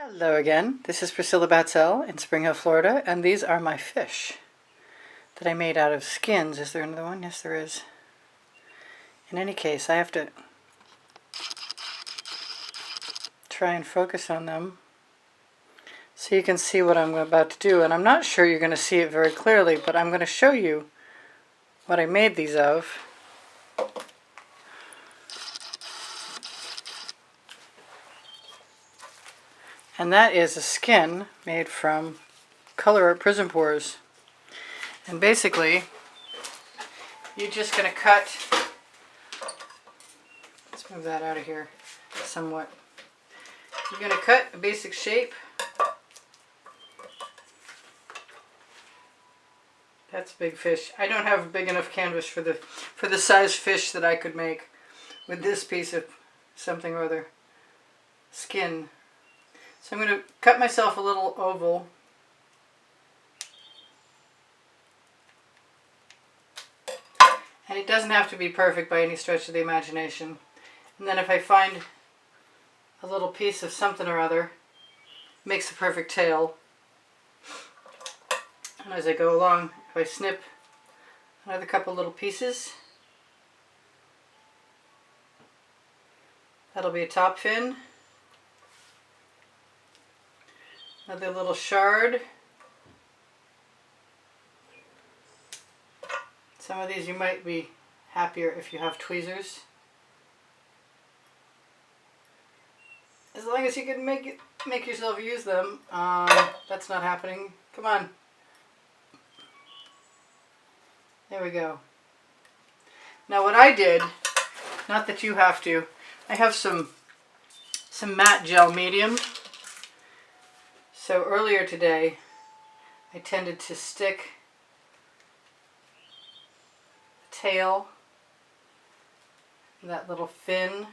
Hello again, this is Priscilla Batzell in Spring Hill, Florida, and these are my fish that I made out of skins. Is there another one? Yes, there is. In any case, I have to try and focus on them so you can see what I'm about to do. And I'm not sure you're going to see it very clearly, but I'm going to show you what I made these of. And that is a skin made from Colour Arte Prism Pours. And basically, you're just going to cut, let's move that out of here somewhat. You're going to cut a basic shape. That's a big fish. I don't have a big enough canvas for the size fish that I could make with this piece of something or other skin. So I'm going to cut myself a little oval. And it doesn't have to be perfect by any stretch of the imagination. And then if I find a little piece of something or other, it makes the perfect tail. And as I go along, if I snip another couple little pieces, that'll be a top fin. Another little shard. Some of these you might be happier if you have tweezers. As long as you can make yourself use them. That's not happening. Come on. There we go. Now what I did, not that you have to, I have some matte gel medium. So earlier today, I tended to stick the tail, that little fin.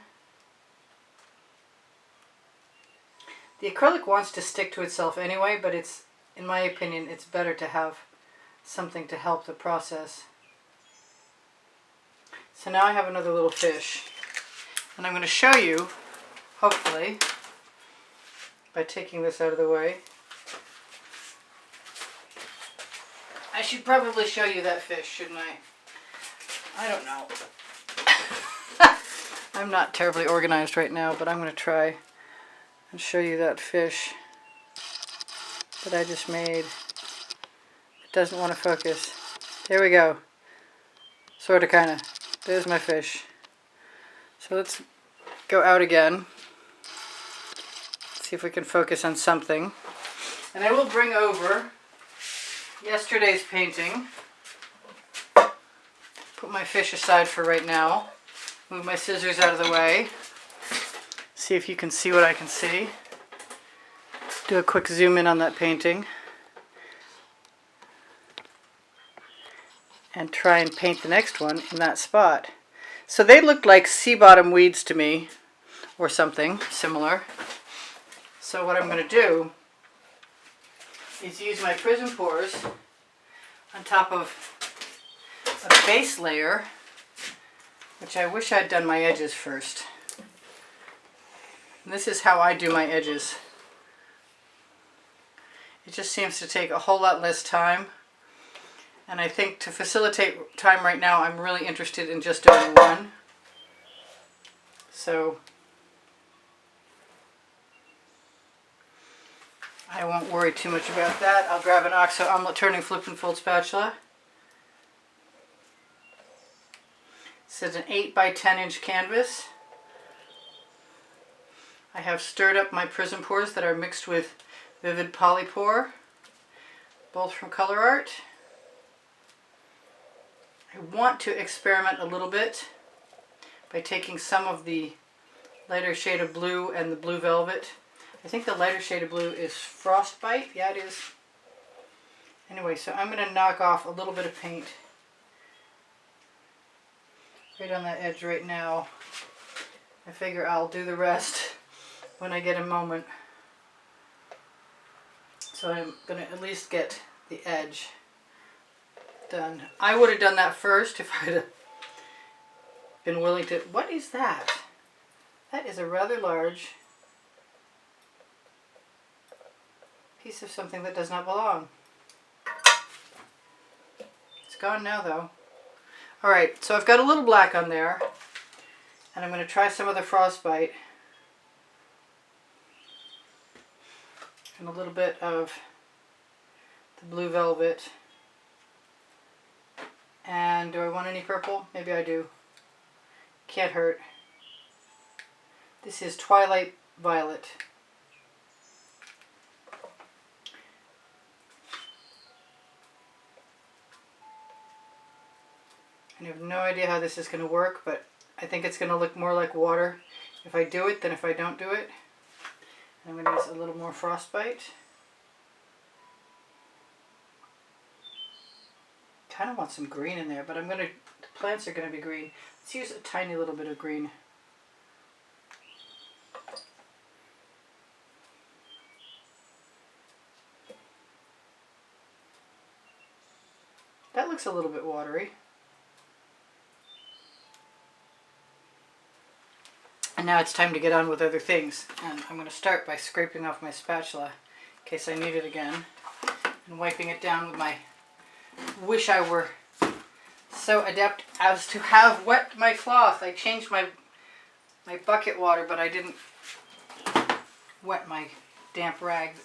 The acrylic wants to stick to itself anyway, but it's, in my opinion, it's better to have something to help the process. So now I have another little fish, and I'm going to show you, hopefully, by taking this out of the way. I should probably show you that fish, shouldn't I? I don't know. I'm not terribly organized right now, but I'm going to try and show you that fish that I just made. It doesn't want to focus. There we go. Sort of, kind of. There's my fish. So let's go out again. See if we can focus on something. And I will bring over yesterday's painting. Put my fish aside for right now. Move my scissors out of the way. See if you can see what I can see. Do a quick zoom in on that painting. And try and paint the next one in that spot. So they looked like sea bottom weeds to me, or something similar. So what I'm going to do is use my Prism Pours on top of a base layer, which I wish I'd done my edges first. And this is how I do my edges. It just seems to take a whole lot less time. And I think to facilitate time right now, I'm really interested in just doing one. So I won't worry too much about that. I'll grab an OXO omelet turning flip and fold spatula. This is an 8 by 10 inch canvas. I have stirred up my Prism Pours that are mixed with Vivid Polypore, both from Colour Arte. I want to experiment a little bit by taking some of the lighter shade of blue and the blue velvet. I think the lighter shade of blue is Frostbite. Yeah, it is. Anyway, so I'm going to knock off a little bit of paint right on that edge right now. I figure I'll do the rest when I get a moment. So I'm going to at least get the edge done. I would have done that first if I'd have been willing to. What is that? That is a rather large piece of something that does not belong. It's gone now though. Alright, so I've got a little black on there, and I'm going to try some of the frostbite and a little bit of the blue velvet. And do I want any purple? Maybe I do. Can't hurt. This is Twilight Violet. I have no idea how this is going to work, but I think it's going to look more like water if I do it than if I don't do it. And I'm going to use a little more frostbite. Kind of want some green in there, but the plants are going to be green. Let's use a tiny little bit of green. That looks a little bit watery. And now it's time to get on with other things. And I'm going to start by scraping off my spatula in case I need it again, and wiping it down with my... Wish I were so adept as to have wet my cloth. I changed my bucket water, but I didn't wet my damp rag that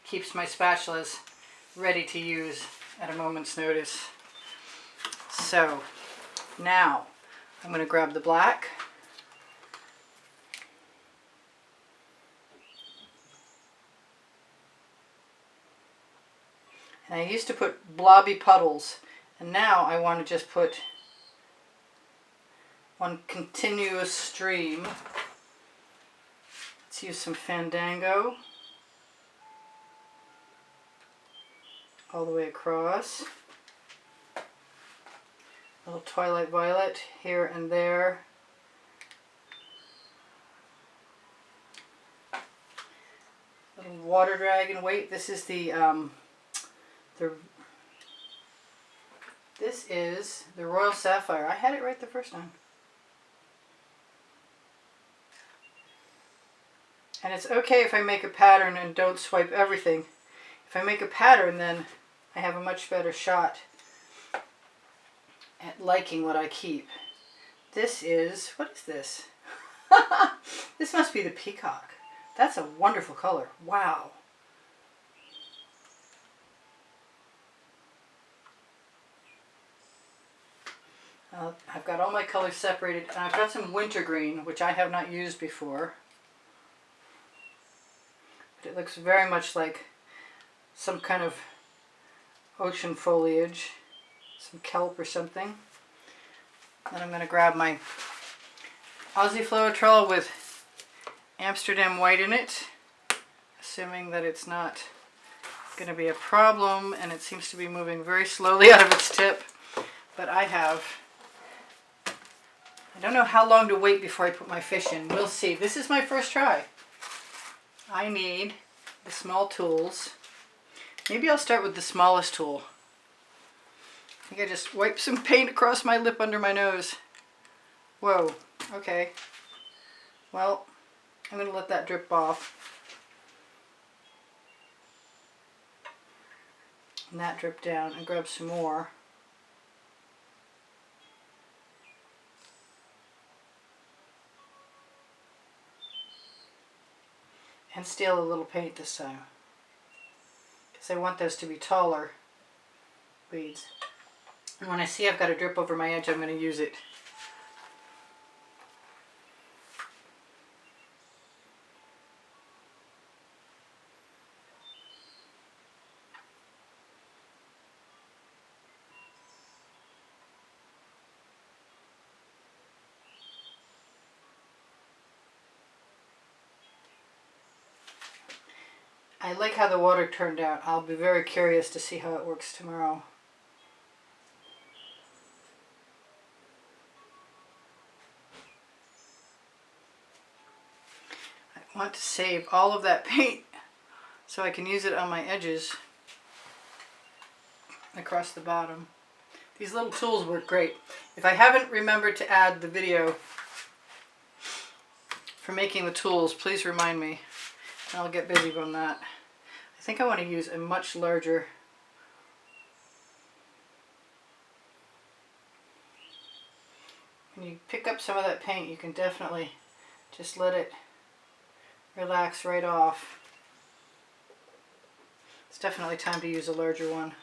keeps my spatulas ready to use at a moment's notice. So now I'm going to grab the black. And I used to put blobby puddles, and now I want to just put one continuous stream. Let's use some Fandango all the way across. A little Twilight Violet here and there. Little water dragon. Wait, this is this is the Royal Sapphire. I had it right the first time. And it's okay if I make a pattern and don't swipe everything. If I make a pattern, then I have a much better shot at liking what I keep. This is, what is this? This must be the Peacock. That's a wonderful color. Wow. I've got all my colors separated, and I've got some wintergreen, which I have not used before. But it looks very much like some kind of ocean foliage, some kelp or something. Then I'm going to grab my Aussie Floetrol with Amsterdam white in it, assuming that it's not going to be a problem, and it seems to be moving very slowly out of its tip. But I don't know how long to wait before I put my fish in. We'll see. This is my first try. I need the small tools. Maybe I'll start with the smallest tool. I think I just wiped some paint across my lip under my nose. Whoa. Okay. Well, I'm going to let that drip off. And that drip down and grab some more. And steal a little paint this time, because I want those to be taller weeds. And when I see I've got a drip over my edge, I'm going to use it. I like how the water turned out. I'll be very curious to see how it works tomorrow. I want to save all of that paint so I can use it on my edges across the bottom. These little tools work great. If I haven't remembered to add the video for making the tools, please remind me, and I'll get busy on that. I think I want to use a much larger. When you pick up some of that paint, you can definitely just let it relax right off. It's definitely time to use a larger one.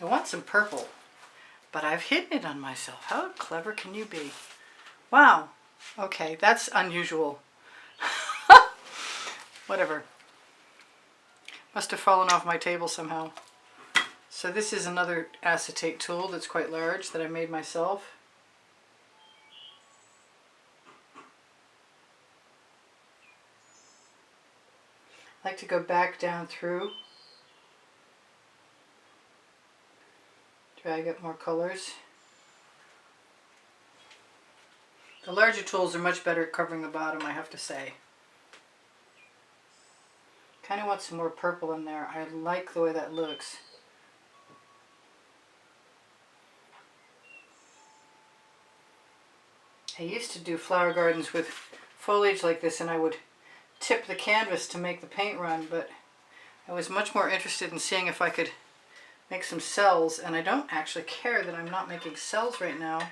I want some purple, but I've hidden it on myself. How clever can you be? Wow. Okay, that's unusual. Whatever. Must have fallen off my table somehow. So this is another acetate tool that's quite large that I made myself. I like to go back down through, drag up more colors. The larger tools are much better at covering the bottom, I have to say. Kind of want some more purple in there. I like the way that looks. I used to do flower gardens with foliage like this, and I would tip the canvas to make the paint run, but I was much more interested in seeing if I could make some cells, and I don't actually care that I'm not making cells right now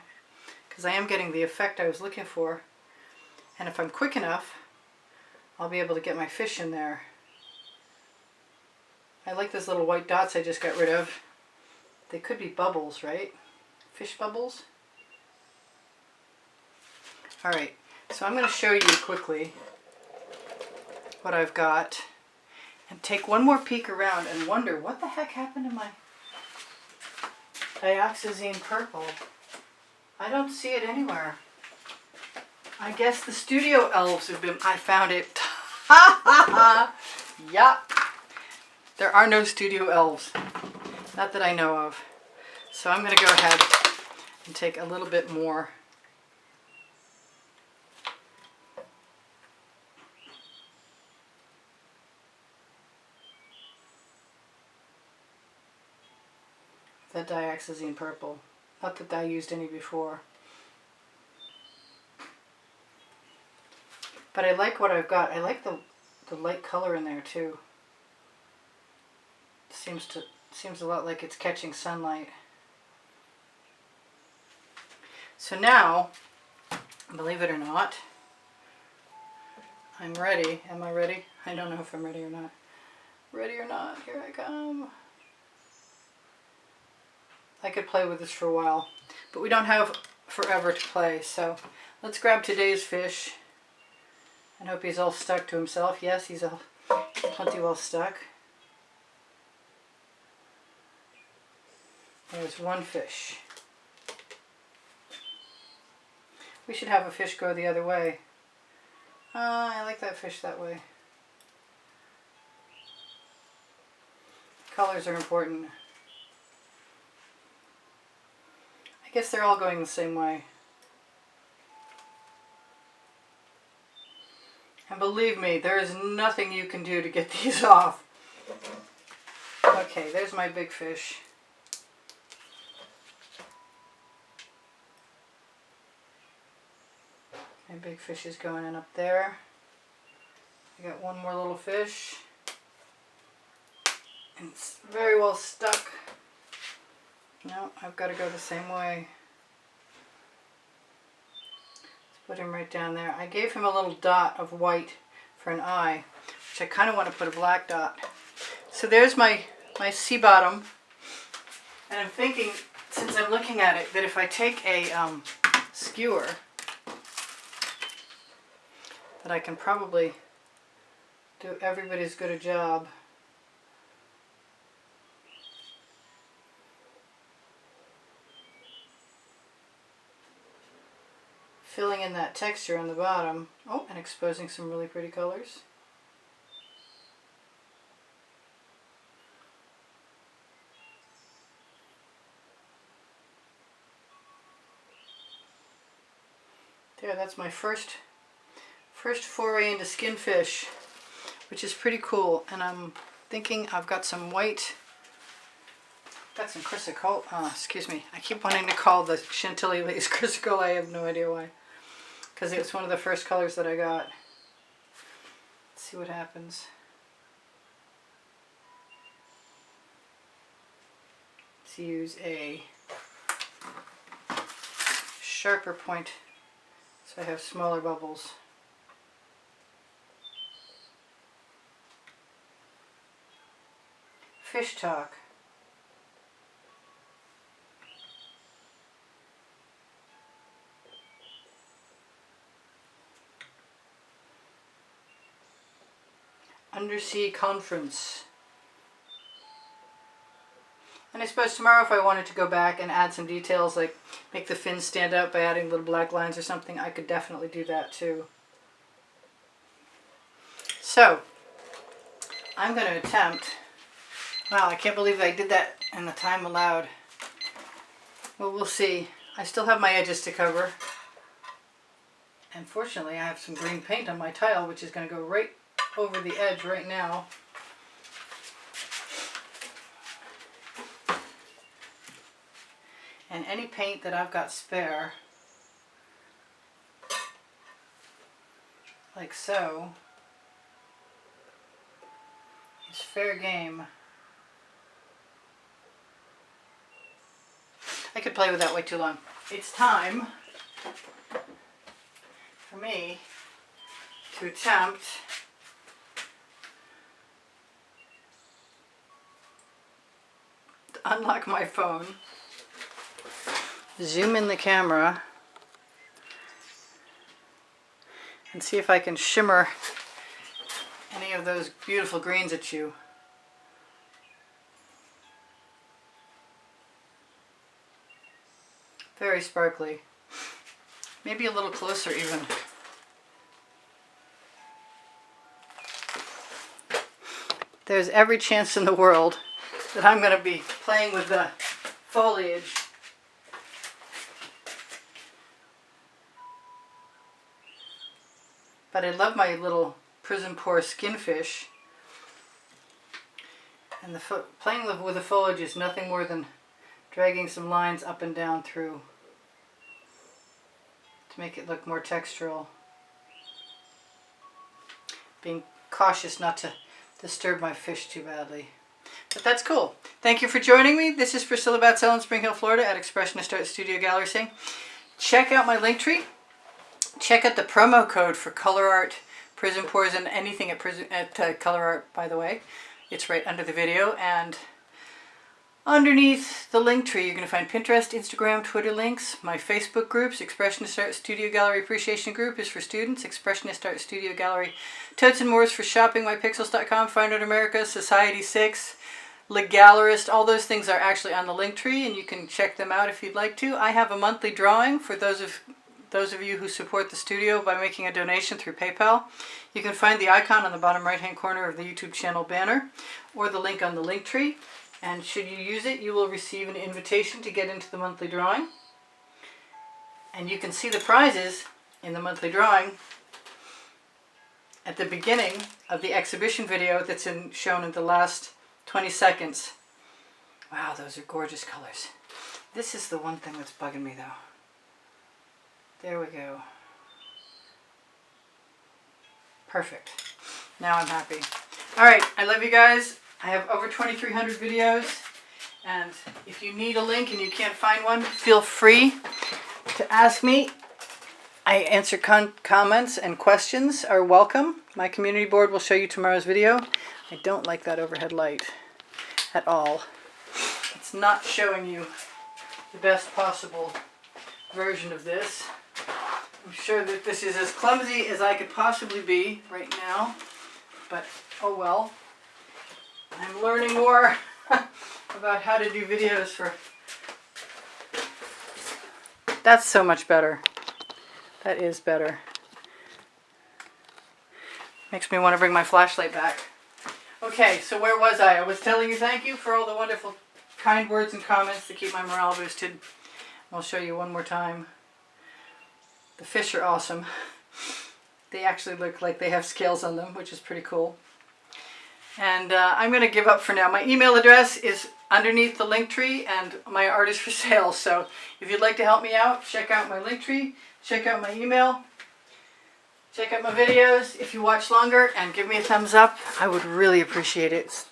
because I am getting the effect I was looking for, and if I'm quick enough I'll be able to get my fish in there. I like those little white dots I just got rid of. They could be bubbles, right? Fish bubbles? Alright, so I'm going to show you quickly what I've got and take one more peek around and wonder what the heck happened to my Dioxazine purple. I don't see it anywhere. I guess the studio elves have been... I found it. Ha ha ha! Yup. There are no studio elves. Not that I know of. So I'm going to go ahead and take a little bit more. That Dioxazine purple. Not that I used any before. But I like what I've got. I like the light color in there too. Seems a lot like it's catching sunlight. So now, believe it or not, I'm ready. Am I ready? I don't know if I'm ready or not. Ready or not, here I come. I could play with this for a while, but we don't have forever to play, so let's grab today's fish and hope he's all stuck to himself. Yes, he's plenty well stuck. There's one fish. We should have a fish go the other way. I like that fish that way. Colors are important. I guess they're all going the same way. And believe me, there is nothing you can do to get these off. Okay, there's my big fish. My big fish is going in up there. I got one more little fish. And it's very well stuck. No, I've got to go the same way. Let's put him right down there. I gave him a little dot of white for an eye, which I kind of want to put a black dot. So there's my sea bottom. And I'm thinking, since I'm looking at it, that if I take a skewer, that I can probably do everybody's good a job. Filling in that texture on the bottom. Oh, and exposing some really pretty colors. There, that's my first foray into skin fish, which is pretty cool. And I'm thinking I've got some white, got some chrysocolla, excuse me, I keep wanting to call the Chantilly lace chrysocolla, I have no idea why. Because it's one of the first colors that I got. Let's see what happens. to use a sharper point so I have smaller bubbles. Fish talk. Undersea conference. And I suppose tomorrow if I wanted to go back and add some details, like make the fins stand out by adding little black lines or something, I could definitely do that too. So, I'm going to attempt, wow, I can't believe I did that in the time allowed. Well, we'll see. I still have my edges to cover. And fortunately, I have some green paint on my tile, which is going to go right over the edge right now. And any paint that I've got spare, like so, is fair game. I could play with that way too long. It's time for me to attempt to unlock my phone, zoom in the camera, and see if I can shimmer any of those beautiful greens at you. Very sparkly. Maybe a little closer even. There's every chance in the world that I'm going to be playing with the foliage. But I love my little Prism Pour skinfish. And playing with the foliage is nothing more than dragging some lines up and down through to make it look more textural. Being cautious not to disturb my fish too badly. But that's cool. Thank you for joining me. This is Priscilla Batzell in Spring Hill, Florida at Expressionist Art Studio Gallery saying, check out my link tree. Check out the promo code for Colour Arte, Prism Pours, and anything at Colour Arte, by the way. It's right under the video. And underneath the link tree, you're going to find Pinterest, Instagram, Twitter links, my Facebook groups. Expressionist Art Studio Gallery Appreciation Group is for students. Expressionist Art Studio Gallery Totes and More is for shopping. MyPixels.com, Find Out America, Society 6, Legallerist. All those things are actually on the link tree, and you can check them out if you'd like to. I have a monthly drawing for those of you who support the studio by making a donation through PayPal. You can find the icon on the bottom right hand corner of the YouTube channel banner or the link on the link tree. And should you use it, you will receive an invitation to get into the monthly drawing. And you can see the prizes in the monthly drawing at the beginning of the exhibition video that's shown in the last 20 seconds. Wow, those are gorgeous colors. This is the one thing that's bugging me though. There we go. Perfect. Now I'm happy. Alright, I love you guys. I have over 2,300 videos, and if you need a link and you can't find one, feel free to ask me. I answer comments, and questions are welcome. My community board will show you tomorrow's video. I don't like that overhead light at all. It's not showing you the best possible version of this. I'm sure that this is as clumsy as I could possibly be right now, but oh well. I'm learning more about how to do videos for... That's so much better. That is better. Makes me want to bring my flashlight back. Okay, so where was I? I was telling you thank you for all the wonderful kind words and comments that keep my morale boosted. I'll show you one more time. The fish are awesome. They actually look like they have scales on them, which is pretty cool. And I'm going to give up for now. My email address is underneath the link tree, and my art is for sale. So if you'd like to help me out, check out my link tree, check out my email, check out my videos. If you watch longer and give me a thumbs up, I would really appreciate it.